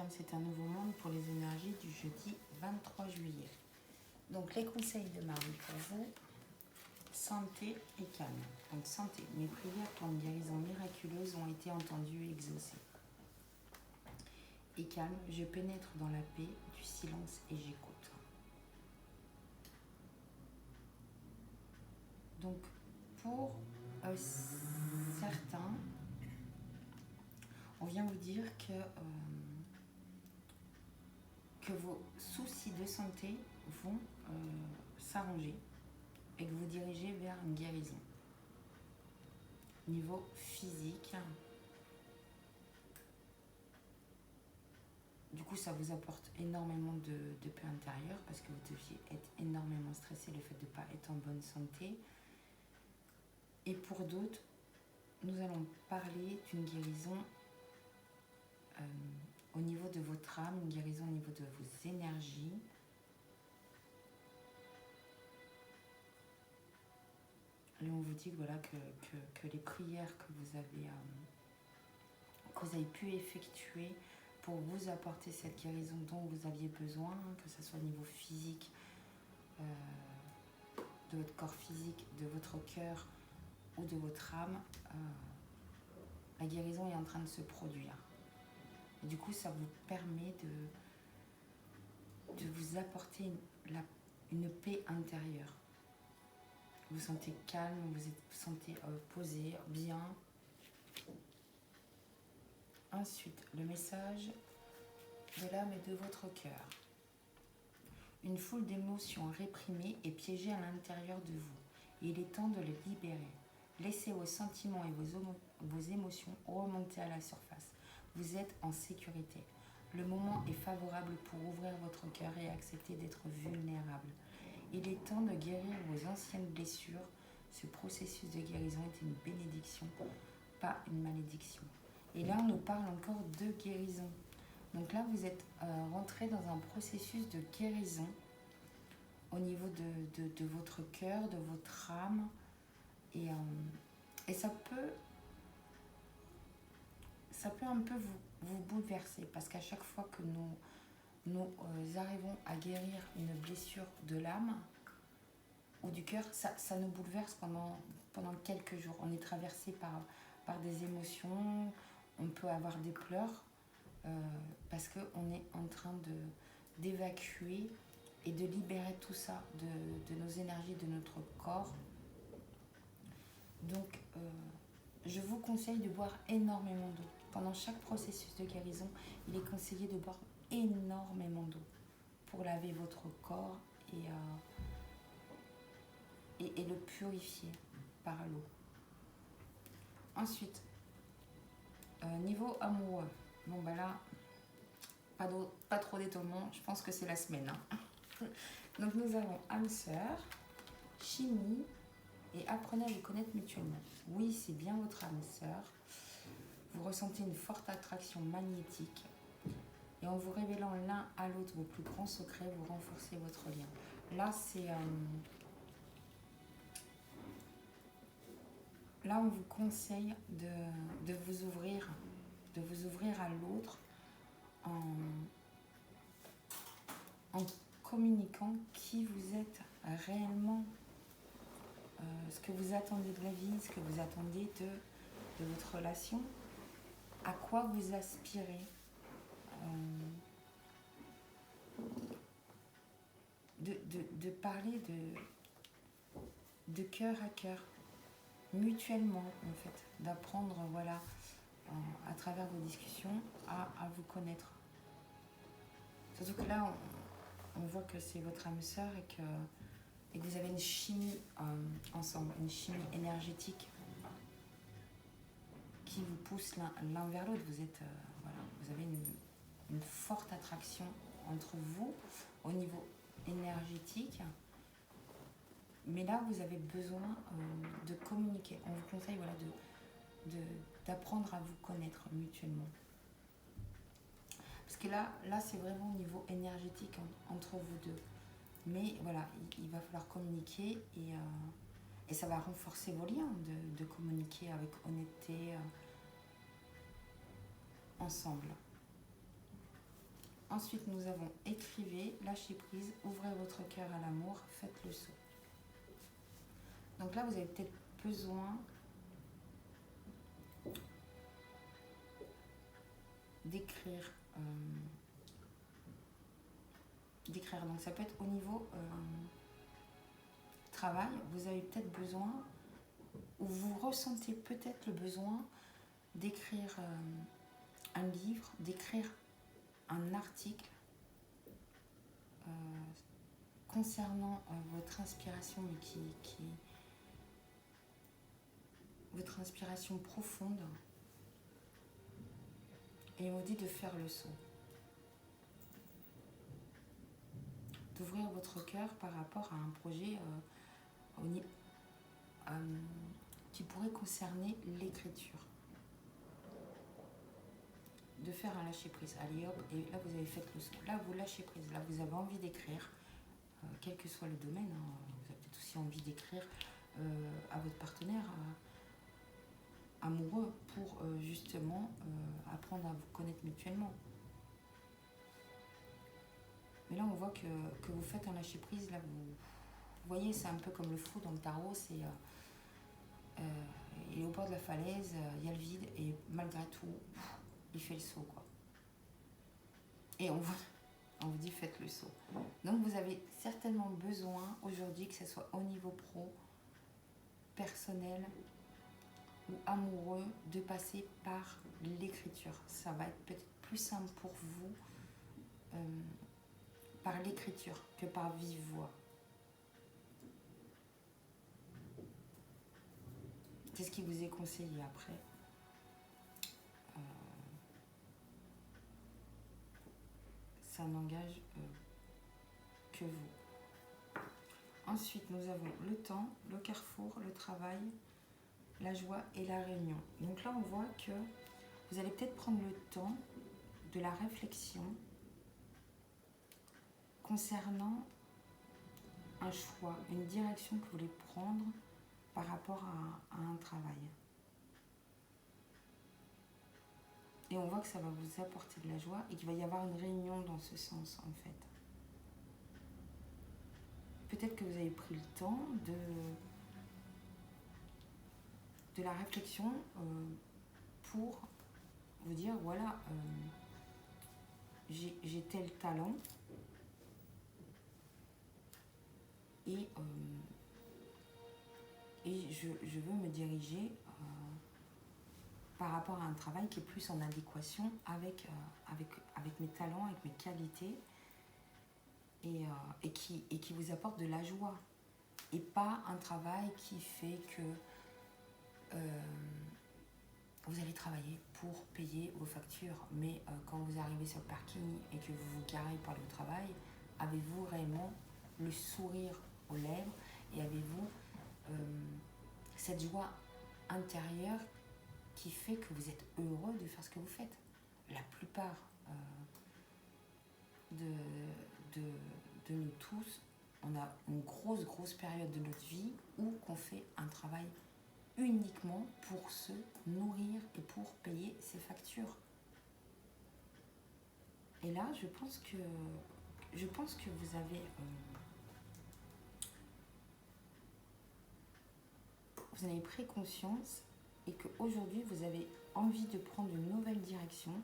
Myriam, c'est un nouveau monde pour les énergies du jeudi 23 juillet. Donc les conseils de Marie pour vous, santé et calme. Donc santé, mes prières pour une guérison miraculeuse ont été entendues et exaucées. Et calme, je pénètre dans la paix du silence et j'écoute. Donc pour certains, on vient vous dire que vos soucis de santé vont s'arranger et que vous dirigez vers une guérison. Niveau physique, du coup ça vous apporte énormément de paix intérieure parce que vous deviez être énormément stressé, le fait de ne pas être en bonne santé. Et pour d'autres, nous allons parler d'une guérison au niveau de votre âme, une guérison au niveau de vos énergies. Là, on vous dit que, voilà, que les prières que vous avez pu effectuer pour vous apporter cette guérison dont vous aviez besoin, que ce soit au niveau physique, de votre corps physique, de votre cœur ou de votre âme, la guérison est en train de se produire. Et du coup, ça vous permet de vous apporter une paix intérieure. Vous vous sentez calme, vous vous sentez posé, bien. Ensuite, le message de l'âme et de votre cœur. Une foule d'émotions réprimées est piégée à l'intérieur de vous. Il est temps de les libérer. Laissez vos sentiments et vos émotions remonter à la surface. Vous êtes en sécurité. Le moment est favorable pour ouvrir votre cœur et accepter d'être vulnérable. Il est temps de guérir vos anciennes blessures. Ce processus de guérison est une bénédiction, pas une malédiction. Et là, on nous parle encore de guérison. Donc là, vous êtes rentré dans un processus de guérison au niveau de votre cœur, de votre âme. Et ça peut un peu vous bouleverser parce qu'à chaque fois que nous arrivons à guérir une blessure de l'âme ou du cœur, ça nous bouleverse pendant quelques jours. On est traversé par des émotions, on peut avoir des pleurs parce qu'on est en train d'évacuer et de libérer tout ça de nos énergies, de notre corps. Donc, je vous conseille de boire énormément d'eau. Pendant chaque processus de guérison, il est conseillé de boire énormément d'eau pour laver votre corps et le purifier par l'eau. Ensuite, niveau amoureux. Bon, ben là, pas trop d'étonnement, je pense que c'est la semaine. Hein. Donc, nous avons âme sœur, chimie, et apprenez à vous connaître mutuellement. Oui, c'est bien votre âme sœur. Vous ressentez une forte attraction magnétique. Et en vous révélant l'un à l'autre vos plus grands secrets, vous renforcez votre lien. Là, là, on vous conseille de vous ouvrir à l'autre en communiquant qui vous êtes réellement. Ce que vous attendez de la vie, ce que vous attendez de votre relation, à quoi vous aspirez. De parler de cœur à cœur, mutuellement en fait, d'apprendre voilà, à travers vos discussions à vous connaître. Surtout que là, on voit que c'est votre âme sœur et que vous avez une chimie ensemble, une chimie énergétique qui vous pousse l'un vers l'autre. Vous avez une forte attraction entre vous au niveau énergétique. Mais là, vous avez besoin de communiquer. On vous conseille d'apprendre à vous connaître mutuellement. Parce que là c'est vraiment au niveau énergétique entre vous deux. Mais voilà, il va falloir communiquer et ça va renforcer vos liens de communiquer avec honnêteté ensemble. Ensuite, nous avons écrivez, lâchez prise, ouvrez votre cœur à l'amour, faites le saut. Donc là, vous avez peut-être besoin d'écrire. Donc ça peut être au niveau travail, vous avez peut-être besoin, ou vous ressentez peut-être le besoin d'écrire un livre, d'écrire un article concernant votre inspiration, mais votre inspiration profonde. Et on vous dit de faire le saut. D'ouvrir votre cœur par rapport à un projet qui pourrait concerner l'écriture. De faire un lâcher prise. Allez hop, et là vous avez fait le saut. Là vous lâchez prise. Là vous avez envie d'écrire, quel que soit le domaine. Vous avez peut-être aussi envie d'écrire à votre partenaire amoureux pour justement apprendre à vous connaître mutuellement. Mais là on voit que vous faites un lâcher prise. Là vous voyez, c'est un peu comme le fou dans le tarot. C'est il est au bord de la falaise, il y a le vide et malgré tout il fait le saut, quoi. Et on vous dit faites le saut. Donc vous avez certainement besoin aujourd'hui, que ce soit au niveau pro, personnel ou amoureux, de passer par l'écriture. Ça va être peut-être plus simple pour vous par l'écriture que par vive voix. C'est ce qui vous est conseillé après. Ça n'engage que vous. Ensuite, nous avons le temps, le carrefour, le travail, la joie et la réunion. Donc là, on voit que vous allez peut-être prendre le temps de la réflexion concernant un choix, une direction que vous voulez prendre par rapport à un travail. Et on voit que ça va vous apporter de la joie et qu'il va y avoir une réunion dans ce sens, en fait. Peut-être que vous avez pris le temps de la réflexion pour vous dire, voilà, j'ai tel talent et je veux me diriger par rapport à un travail qui est plus en adéquation avec mes talents, avec mes qualités et qui vous apporte de la joie. Et pas un travail qui fait que vous allez travailler pour payer vos factures. Mais quand vous arrivez sur le parking et que vous vous garez pour le travail, avez-vous réellement le sourire aux lèvres et avez-vous cette joie intérieure qui fait que vous êtes heureux de faire ce que vous faites. La plupart de nous tous, on a une grosse période de notre vie où qu'on fait un travail uniquement pour se nourrir et pour payer ses factures. Et là, je pense que vous avez pris conscience et qu'aujourd'hui, vous avez envie de prendre une nouvelle direction.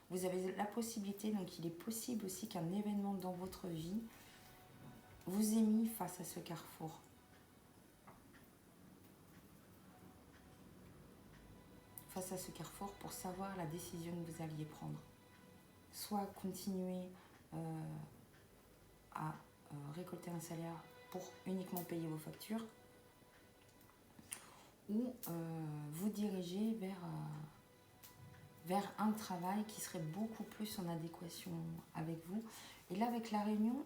Vous avez la possibilité, donc il est possible aussi qu'un événement dans votre vie vous ait mis face à ce carrefour. Face à ce carrefour pour savoir la décision que vous alliez prendre. Soit continuer à récolter un salaire pour uniquement payer vos factures, ou vous diriger vers un travail qui serait beaucoup plus en adéquation avec vous. Et là, avec la réunion,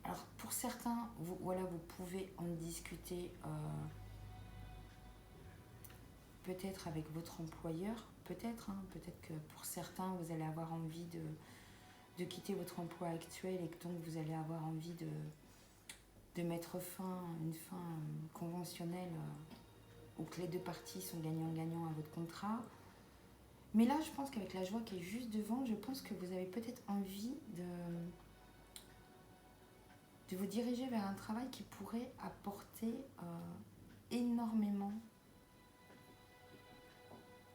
alors pour certains, vous pouvez en discuter peut-être avec votre employeur, peut-être que pour certains, vous allez avoir envie de quitter votre emploi actuel et que donc vous allez avoir envie de mettre une fin conventionnelle ou que les deux parties sont gagnant-gagnant à votre contrat. Mais là, je pense qu'avec la joie qui est juste devant, je pense que vous avez peut-être envie de vous diriger vers un travail qui pourrait apporter énormément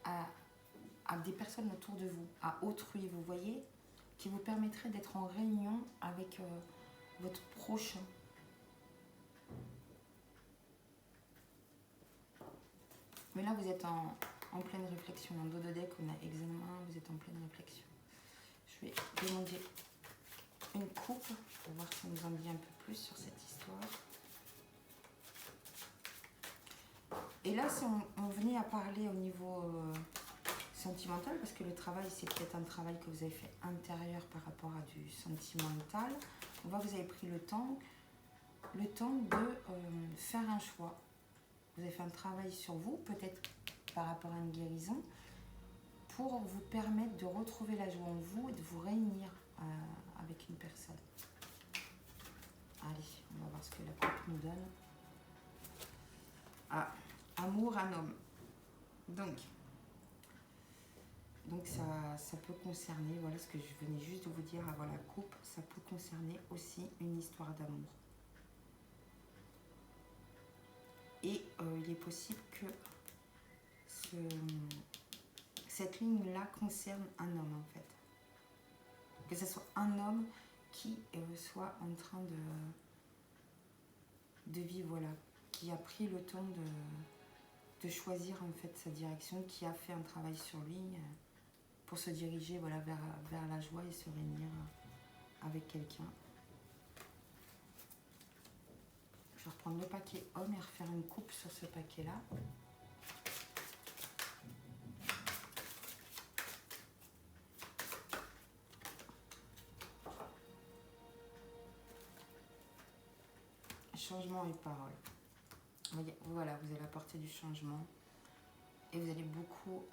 à des personnes autour de vous, à autrui, vous voyez, qui vous permettrait d'être en réunion avec votre prochain. Mais là, vous êtes en pleine réflexion. En dos de deck, on a examen, vous êtes en pleine réflexion. Je vais demander une coupe pour voir si on nous en dit un peu plus sur cette histoire. Et là, si on venait à parler au niveau sentimental, parce que le travail, c'est peut-être un travail que vous avez fait intérieur par rapport à du sentimental, on voit que vous avez pris le temps de faire un choix. Vous avez fait un travail sur vous, peut-être par rapport à une guérison, pour vous permettre de retrouver la joie en vous et de vous réunir avec une personne. Allez, on va voir ce que la coupe nous donne. Ah, amour, un homme. Donc ça peut concerner, voilà ce que je venais juste de vous dire avant la coupe, ça peut concerner aussi une histoire d'amour. Et il est possible que cette ligne-là concerne un homme en fait. Que ce soit un homme qui soit en train de vivre, voilà, qui a pris le temps de choisir en fait sa direction, qui a fait un travail sur lui pour se diriger, voilà, vers la joie et se réunir avec quelqu'un. Je vais reprendre le paquet homme et refaire une coupe sur ce paquet-là. Changement et parole. Voilà, vous allez apporter du changement et vous allez beaucoup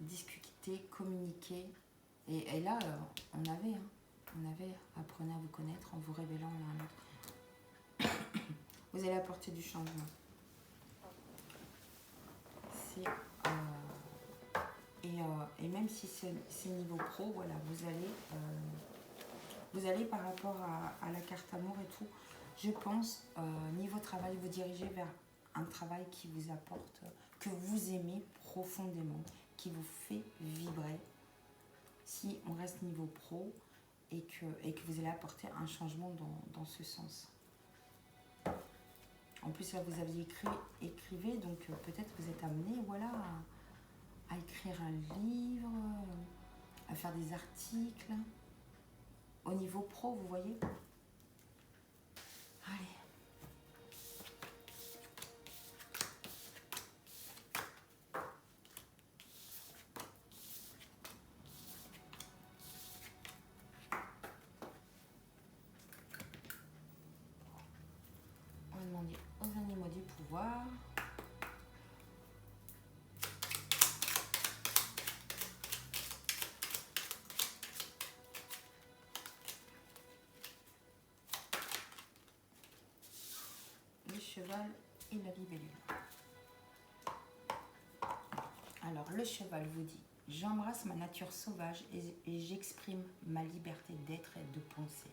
discuter, communiquer. Et là, on avait apprenez à vous connaître en vous révélant l'un à l'autre. Vous allez apporter du changement. Et même si c'est niveau pro, voilà, vous allez par rapport à la carte amour et tout, je pense, niveau travail, vous dirigez vers un travail qui vous apporte, que vous aimez profondément, qui vous fait vibrer. Si on reste niveau pro et que vous allez apporter un changement dans ce sens. En plus, là, vous aviez écrivé, donc peut-être vous êtes amené, voilà, à écrire un livre, à faire des articles. Au niveau pro, vous voyez. Allez. On va demander aux animaux du pouvoir. Le cheval et la libellule. Alors, le cheval vous dit: j'embrasse ma nature sauvage et j'exprime ma liberté d'être et de penser.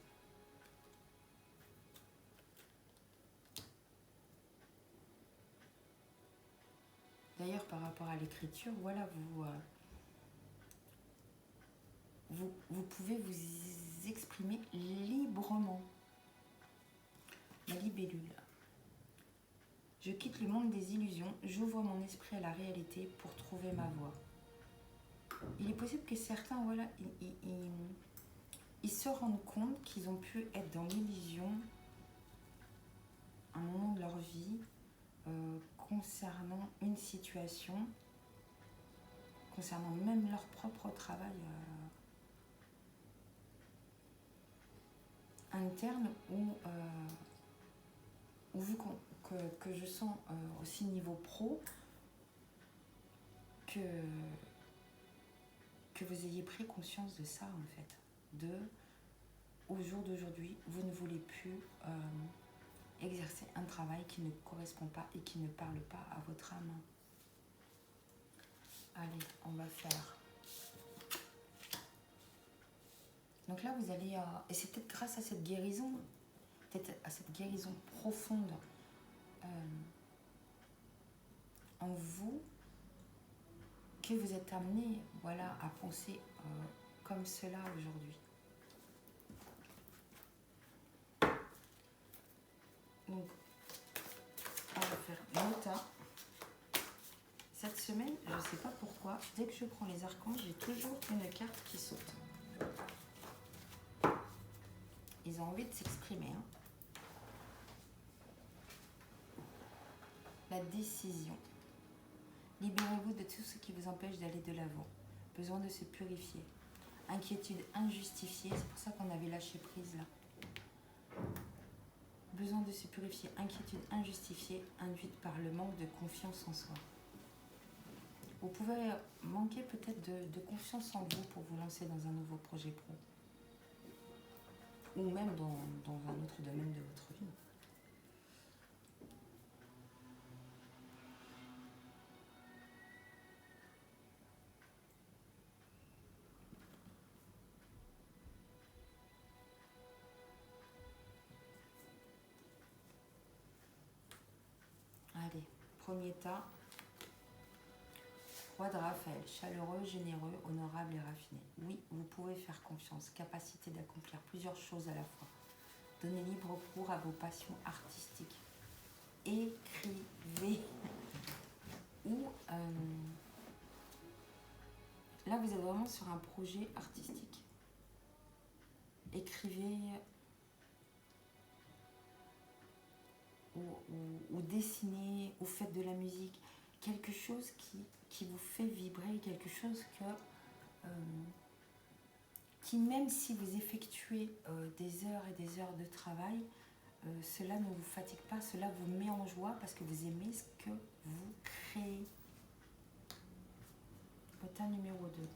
D'ailleurs, par rapport à l'écriture, voilà, vous pouvez vous exprimer librement. La libellule. Je quitte le monde des illusions, j'ouvre mon esprit à la réalité pour trouver ma voie. Il est possible que certains, voilà, ils se rendent compte qu'ils ont pu être dans l'illusion à un moment de leur vie concernant une situation, concernant même leur propre travail interne ou vu que je sens aussi niveau pro que vous ayez pris conscience de ça en fait, au jour d'aujourd'hui, vous ne voulez plus exercer un travail qui ne correspond pas et qui ne parle pas à votre âme. Allez, on va faire. Donc là, vous allez... et c'est peut-être grâce à cette guérison, peut-être à cette guérison profonde en vous, que vous êtes amené, voilà, à penser comme cela aujourd'hui. Donc, on va faire nota. Cette semaine, je ne sais pas pourquoi, dès que je prends les archanges, j'ai toujours une carte qui saute. Ils ont envie de s'exprimer. Hein. La décision. Libérez-vous de tout ce qui vous empêche d'aller de l'avant. Besoin de se purifier. Inquiétude injustifiée, c'est pour ça qu'on avait lâché prise là. Besoin de se purifier. Inquiétude injustifiée, induite par le manque de confiance en soi. Vous pouvez manquer peut-être de confiance en vous pour vous lancer dans un nouveau projet pro. Ou même dans un autre domaine de votre vie. Allez, premier tas. Roi de Raphaël, chaleureux, généreux, honorable et raffiné. Oui, vous pouvez faire confiance, capacité d'accomplir plusieurs choses à la fois. Donnez libre cours à vos passions artistiques. Écrivez. Ou là, vous êtes vraiment sur un projet artistique. Écrivez ou dessinez ou faites de la musique. Quelque chose qui vous fait vibrer, quelque chose qui même si vous effectuez des heures et des heures de travail, cela ne vous fatigue pas, cela vous met en joie parce que vous aimez ce que vous créez. Autant numéro 2.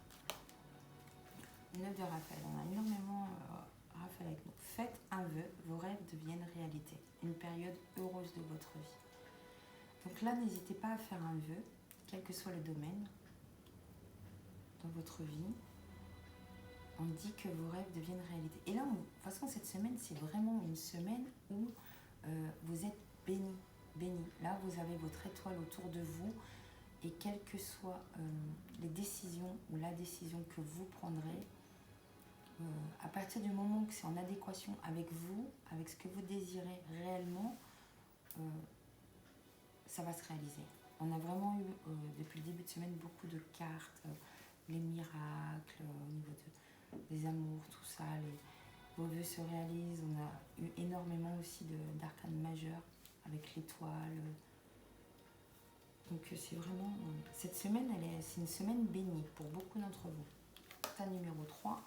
9 de Raphaël. On a énormément Raphaël avec nous. Faites un vœu, vos rêves deviennent réalité. Une période heureuse de votre vie. Donc là, n'hésitez pas à faire un vœu, quel que soit le domaine dans votre vie. On dit que vos rêves deviennent réalité. Et là, de toute façon, cette semaine, c'est vraiment une semaine où vous êtes bénis. Bénis. Là, vous avez votre étoile autour de vous. Et quelles que soient les décisions ou la décision que vous prendrez, à partir du moment que c'est en adéquation avec vous, avec ce que vous désirez réellement, ça va se réaliser. On a vraiment eu, depuis le début de semaine, beaucoup de cartes, les miracles, au niveau des amours, tout ça, vos vœux se réalisent. On a eu énormément aussi d'arcanes majeures avec l'étoile. Donc c'est vraiment, cette semaine, c'est une semaine bénie pour beaucoup d'entre vous. Tas numéro 3,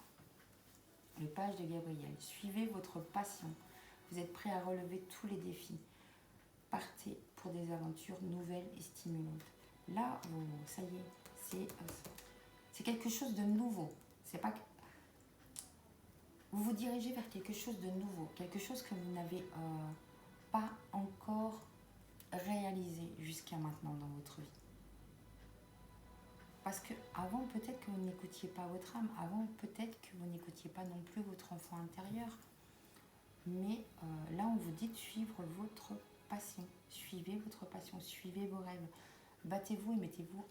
le page de Gabriel. Suivez votre passion. Vous êtes prêt à relever tous les défis. Partez pour des aventures nouvelles et stimulantes. Là, ça y est, c'est quelque chose de nouveau. C'est pas que vous vous dirigez vers quelque chose de nouveau, quelque chose que vous n'avez pas encore réalisé jusqu'à maintenant dans votre vie. Parce que avant, peut-être que vous n'écoutiez pas votre âme, avant, peut-être que vous n'écoutiez pas non plus votre enfant intérieur. Mais là, on vous dit de suivre votre passion. Suivez votre passion, suivez vos rêves. Battez-vous et mettez-vous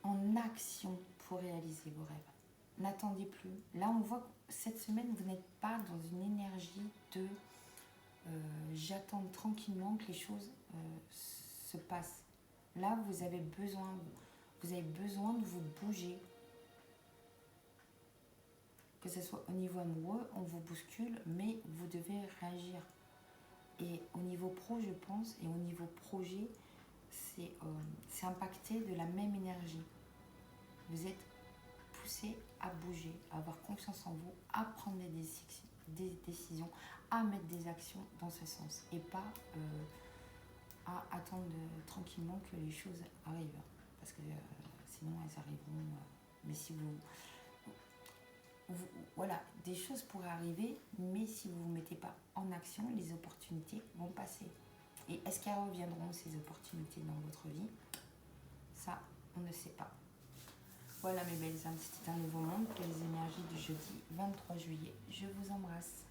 en action pour réaliser vos rêves. N'attendez plus. Là, on voit que cette semaine, vous n'êtes pas dans une énergie de j'attends tranquillement que les choses se passent. Là, vous avez besoin de vous bouger. Que ce soit au niveau amoureux, on vous bouscule, mais vous devez réagir. Et au niveau pro, je pense, et au niveau projet, c'est impacté de la même énergie. Vous êtes poussé à bouger, à avoir confiance en vous, à prendre des décisions, à mettre des actions dans ce sens. Et pas à attendre tranquillement que les choses arrivent. Parce que sinon, elles arriveront. Mais si vous... voilà, des choses pourraient arriver, mais si vous ne vous mettez pas en action, les opportunités vont passer. Et est-ce qu'elles reviendront, ces opportunités, dans votre vie? Ça, on ne sait pas. Voilà mes belles âmes, c'était un nouveau monde pour les énergies du jeudi 23 juillet. Je vous embrasse.